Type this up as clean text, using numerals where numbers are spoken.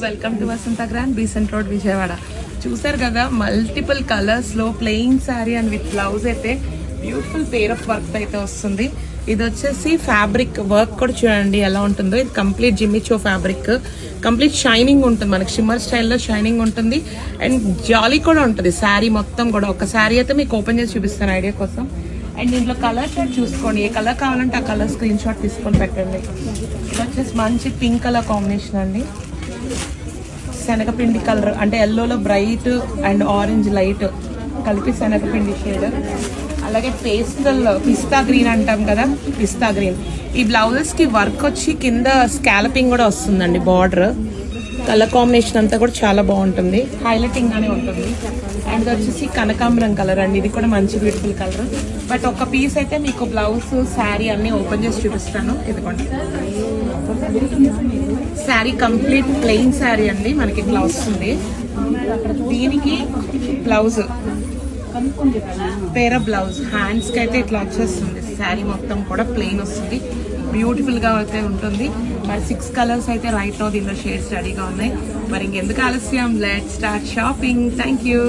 Welcome to Vasantha grand Besant road Vijayawada. చూసారు కదా multiple కలర్స్లో plain sari and with blouse అయితే బ్యూటిఫుల్ పేర్ ఆఫ్ వర్క్ అయితే వస్తుంది. ఇది వచ్చేసి ఫ్యాబ్రిక్ వర్క్ కూడా చూడండి ఎలా ఉంటుందో. ఇది కంప్లీట్ జిమ్మిచో ఫ్యాబ్రిక్, కంప్లీట్ షైనింగ్ ఉంటుంది, మనకి షిమ్మర్ స్టైల్లో షైనింగ్ ఉంటుంది అండ్ జాలీ కూడా ఉంటుంది శారీ మొత్తం కూడా. ఒక శారీ అయితే మీకు ఓపెన్ చేసి చూపిస్తాను ఐడియా కోసం. అండ్ దీంట్లో కలర్ షాట్ చూసుకోండి, ఏ కలర్ కావాలంటే ఆ కలర్ స్క్రీన్ షాట్ తీసుకొని పెట్టండి. ఇది వచ్చేసి మంచి పింక్ కలర్ కాంబినేషన్ అండి, శనగపిండి కలర్ అంటే ఎల్లోలో బ్రైట్ అండ్ ఆరెంజ్ లైట్ కలిపి శనగపిండి షేడ్. అలాగే పేస్టల్ పిస్తా గ్రీన్ అంటాం కదా, పిస్తా గ్రీన్. ఈ బ్లౌజెస్కి వర్క్ వచ్చి కింద స్కాలపింగ్ కూడా వస్తుందండి. బార్డర్ కలర్ కాంబినేషన్ అంతా కూడా చాలా బాగుంటుంది, హైలైటింగ్ గానే ఉంటుంది. అండ్ వచ్చేసి కనకాంబరం కలర్ అండి, ఇది కూడా మంచి బ్యూటిఫుల్ కలర్. బట్ ఒక పీస్ అయితే మీకు బ్లౌజ్ శారీ అన్ని ఓపెన్ చేసి చూపిస్తాను. ఇదిగోండి శారీ కంప్లీట్ ప్లెయిన్ శారీ అండి, మనకి ఇట్లా వస్తుంది. దీనికి బ్లౌజ్ పేర బ్లౌజ్ హ్యాండ్స్కి అయితే ఇట్లా వచ్చేస్తుంది. శారీ మొత్తం కూడా ప్లెయిన్ వస్తుంది, బ్యూటిఫుల్ గా అయితే ఉంటుంది. మరి 6 కలర్స్ అయితే రైట్ నో దీనిలో షేడ్స్ రెడీగా ఉన్నాయి. మరి ఇంకెందుకు ఆలస్యం, let's start shopping. Thank you.